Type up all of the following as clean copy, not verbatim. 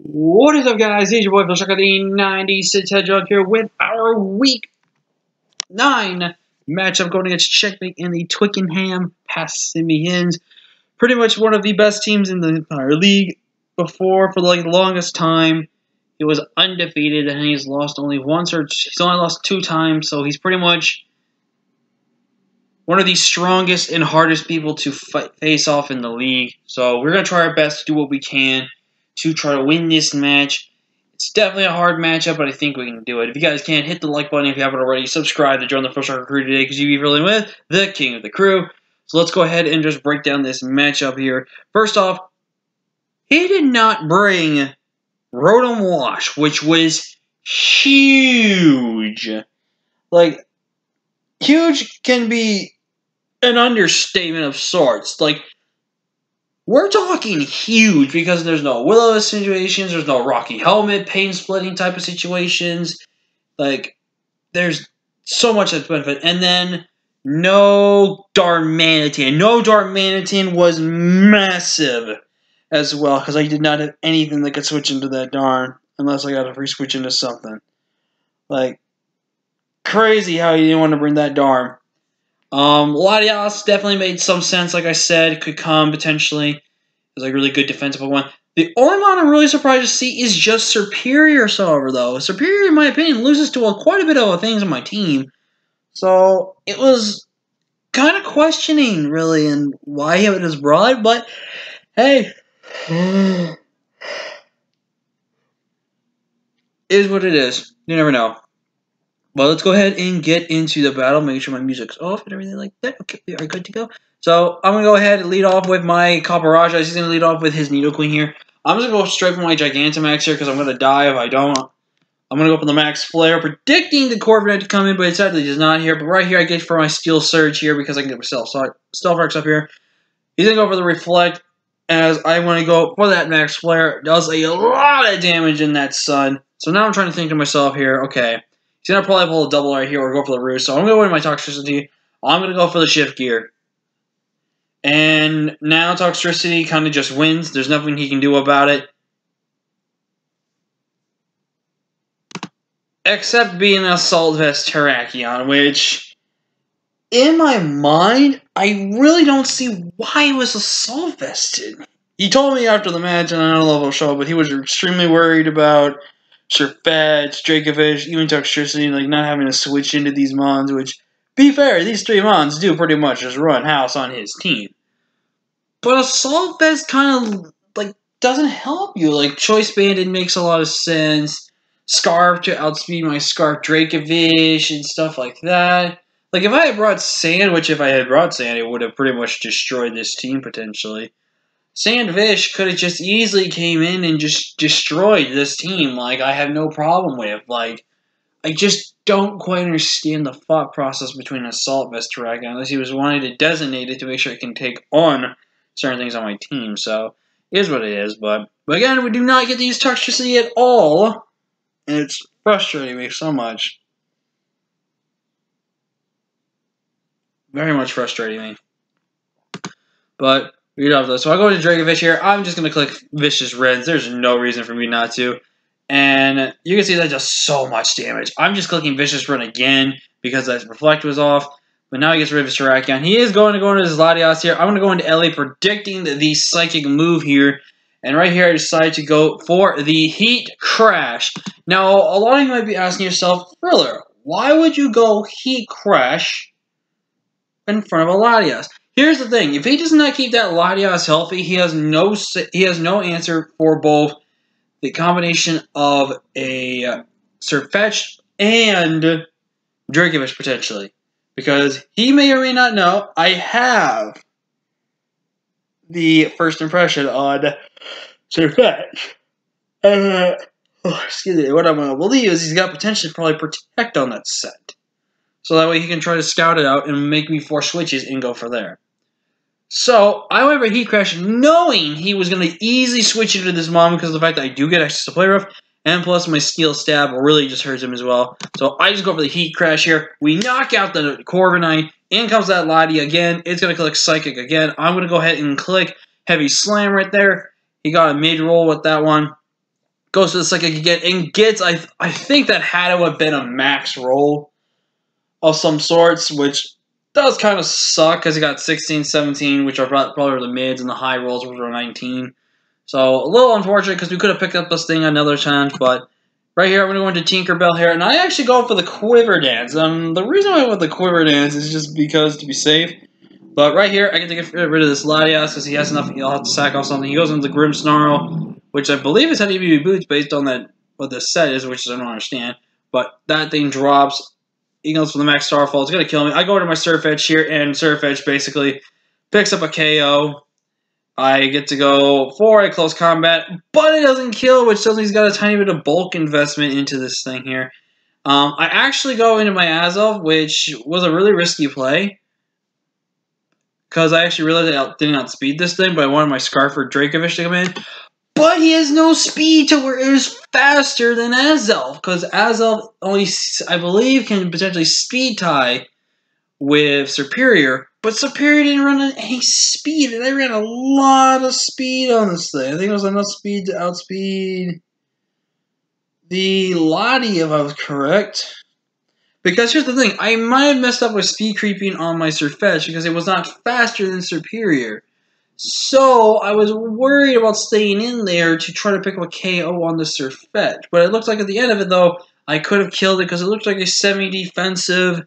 What is up, guys? It's your boy, the 96 Hedgehog here with our Week 9 matchup going against Checkmate and the Twickenham Passimians. Pretty much one of the best teams in the entire league. Before, for like the longest time, he was undefeated and he's lost only once, or he's only lost 2 times, so he's pretty much one of the strongest and hardest people to face off in the league. So we're going to try our best to do what we can to try to win this match. It's definitely a hard matchup, but I think we can do it. If you guys can, hit the like button if you haven't already. Subscribe to join the Pro Soccer Crew today because you'll be rolling with the king of the crew. So let's go ahead and just break down this matchup here. First off, he did not bring Rotom Wash, which was huge. Like, huge can be an understatement of sorts. Like, we're talking huge because there's no Willow situations, there's no Rocky Helmet, pain splitting type of situations. Like, there's so much that's benefit. And then, no Darmanitan. No Darmanitan was massive as well because I did not have anything that could switch into that darn unless I got a free switch into something. Like, crazy how you didn't want to bring that darn. Latias definitely made some sense, like I said, could come potentially. It was like a really good defensive one. The only one I'm really surprised to see is just Superior, however, though. Superior, in my opinion, loses to quite a bit of things on my team. So, it was kind of questioning, really, and why it was brought, but, hey. Is what it is. You never know. Well, let's go ahead and get into the battle. Make sure my music's off and everything like that. Okay, we are good to go. So, I'm going to go ahead and lead off with my Caparaj. He's going to lead off with his Nidoqueen here. I'm just going to go straight for my Gigantamax here because I'm going to die if I don't. I'm going to go for the Max Flare, predicting the Corviknight to come in, but it sadly does not here. But right here, I get for my Steel Surge here because I can get myself Stealth Rex up here. He's going to go for the Reflect as I want to go for that Max Flare. It does a lot of damage in that Sun. So now I'm trying to think to myself here, okay. He's going to probably pull a double right here or go for the Roost. So I'm going to go into my Toxicity. I'm going to go for the Shift Gear. And now Toxicity kind of just wins. There's nothing he can do about it. Except being an Assault Vest Terrakion, which, in my mind, I really don't see why he was Assault Vested. He told me after the match, and I don't know if I'll show, but he was extremely worried about Surfetch, Dracovish, even Toxicity, like not having to switch into these Mons, which, be fair, these 3 Mons do pretty much just run house on his team. But Assault Vest kind of, like, doesn't help you. Like, Choice Banded makes a lot of sense. Scarf to outspeed my Scarf Dracovish and stuff like that. Like, if I had brought Sand, which if I had brought Sand, it would have pretty much destroyed this team, potentially. Sandvish could have just easily came in and just destroyed this team. Like, I have no problem with. Like, I just don't quite understand the thought process between Assault Vest Terrakion, unless he was wanting to designate it to make sure it can take on certain things on my team. So, it is what it is. But again, we do not get to use Toxicity at all. And it's frustrating me so much. Very much frustrating me. But we don't have this. So I go to Dracovish here. I'm just going to click Vicious Reds. There's no reason for me not to. And you can see that does so much damage. I'm just clicking Vicious Run again because that Reflect was off. But now he gets rid of his Terrakion. He is going to go into his Latias here. I'm going to go into Ellie predicting the Psychic move here. And right here, I decided to go for the Heat Crash. Now, a lot of you might be asking yourself, Thriller, why would you go Heat Crash in front of a Latias? Here's the thing. If he does not keep that Latias healthy, he has no answer for both the combination of a Surfetch and Dracovish, potentially. Because he may or may not know, I have the first impression on Surfetch. Excuse me. What I'm going to believe is he's got potential to probably Protect on that set. So that way he can try to scout it out and make me 4 switches and go for there. So, I went for Heat Crash knowing he was going to easily switch into this Mom because of the fact that I do get access to Play Rough. And plus my Steel Stab really just hurts him as well. So, I just go for the Heat Crash here. We knock out the Corviknight. In comes that Lottie again. It's going to click Psychic again. I'm going to go ahead and click Heavy Slam right there. He got a mid-roll with that one. Goes to the psychic again and gets, I think that had to have been a max roll of some sorts, which does kind of suck because he got 16, 17, which are probably the mids, and the high rolls, which were 19. So a little unfortunate because we could have picked up this thing another time, but right here I'm going to go into Tinkerbell here, and I actually go for the Quiver Dance. The reason I went with the Quiver Dance is just because to be safe. But right here, I get to get rid of this Latias because he has enough. He'll have to sack off something. He goes into the Grim Snarl, which I believe is how EV boots based on that what this set is, which I don't understand. But that thing drops. He goes for the Max Starfall. It's going to kill me. I go to my Surf Edge here, and Surf Edge basically picks up a KO. I get to go for a close combat, but it doesn't kill, which tells me he's got a tiny bit of bulk investment into this thing here. I actually go into my Azov, which was a really risky play, because I actually realized I didn't outspeed this thing, but I wanted my Scarford Dracovish to come in. But he has no speed to where it is faster than Azov, because Azov only, I believe, can potentially speed tie with Superior, but Superior didn't run any speed, and I ran a lot of speed on this thing. I think it was enough speed to outspeed the Lottie, if I was correct. Because here's the thing, I might have messed up with speed creeping on my Surfetch because it was not faster than Superior. So I was worried about staying in there to try to pick up a KO on the Surfetch. But it looks like at the end of it, though, I could have killed it because it looked like a semi-defensive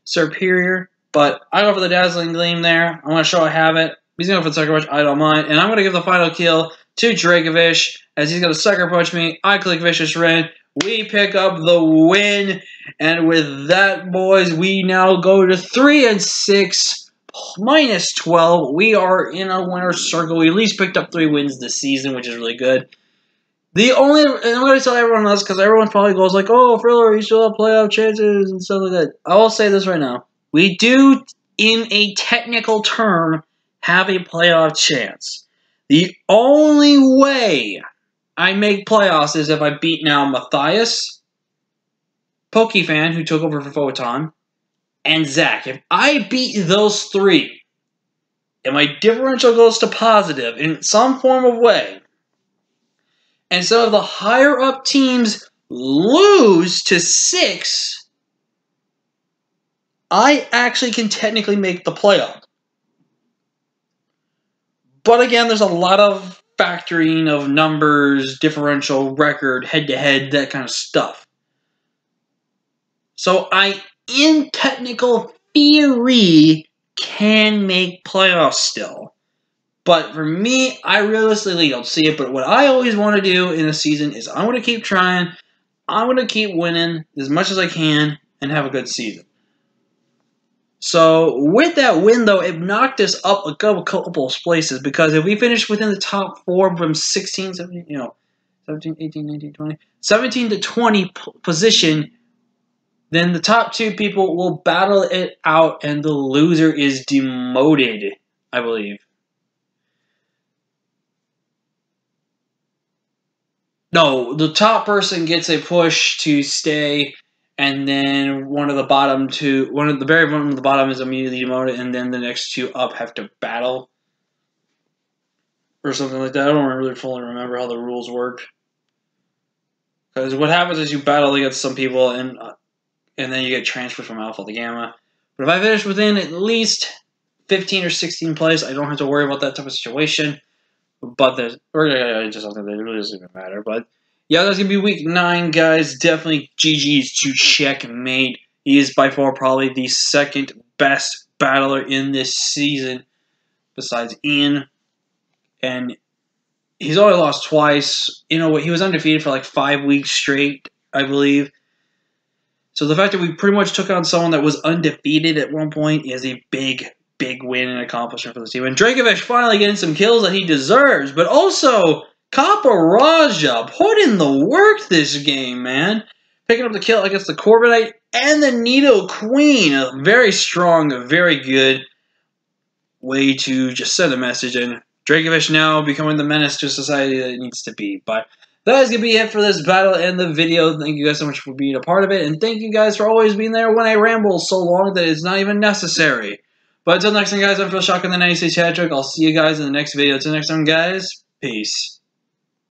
Superior. But I go for the Dazzling Gleam there. I want to show I have it. He's going for the Sucker Punch. I don't mind. And I'm going to give the final kill to Dracovish as he's going to Sucker Punch me. I click Vicious Rend. We pick up the win. And with that, boys, we now go to 3-6, minus 12. We are in a winner's circle. We at least picked up 3 wins this season, which is really good. And I'm going to tell everyone else, because everyone probably goes like, oh, Friller, you still have playoff chances and stuff like that. I will say this right now. We do, in a technical term, have a playoff chance. The only way I make playoffs is if I beat now Matthias, Pokefan, who took over for Photon, and Zach. If I beat those 3, and my differential goes to positive in some form of way, and some of the higher up teams lose to 6, I actually can technically make the playoff. But again, there's a lot of factoring of numbers, differential, record, head-to-head, that kind of stuff. So I, in technical theory, can make playoffs still. But for me, I realistically don't see it. But what I always want to do in a season is I want to keep trying. I want to keep winning as much as I can and have a good season. So with that win, though, it knocked us up a couple of places, because if we finish within the top 4 from 16, 17, 17, 18, 19, 20, 17 to 20 position, then the top 2 people will battle it out, and the loser is demoted, I believe. No, the top person gets a push to stay, and then the very one of the bottom is immediately demoted, and then the next 2 up have to battle. Or something like that. I don't really fully remember how the rules work. Because what happens is you battle against some people, and then you get transferred from Alpha to Gamma. But if I finish within at least 15 or 16 plays, I don't have to worry about that type of situation. But there's, just something that really doesn't even matter. But yeah, that's going to be week 9, guys. Definitely GG's to Checkmate. He is by far probably the second best battler in this season, besides Ian. And he's only lost twice. You know, he was undefeated for like 5 weeks straight, I believe. So the fact that we pretty much took on someone that was undefeated at one point is a big win and accomplishment for the team. And Dracovish finally getting some kills that he deserves. But also, Kaparaja put in the work this game, man. Picking up the kill against the Corbinite and the Nido Queen. A very strong, very good way to just send a message. And Dracovish now becoming the menace to society that it needs to be. But that is going to be it for this battle and the video. Thank you guys so much for being a part of it. And thank you guys for always being there when I ramble so long that it's not even necessary. But until next time, guys, I'm Phil Shotgun, the 96 Hat Trick. I'll see you guys in the next video. Until next time, guys, peace.